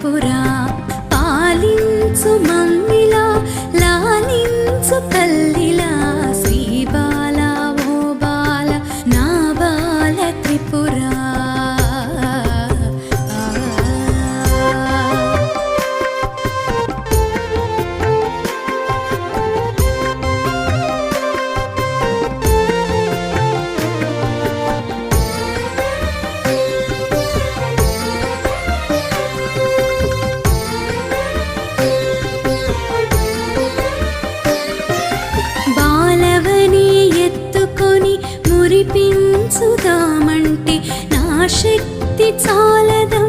త్రిపుర పాలించు మమ్మిలా లాలించు తల్లిలా శ్రీ బాల ఓ బాల నా బాల త్రిపుర మురిపించుదామంటే నా శక్తి చాలదా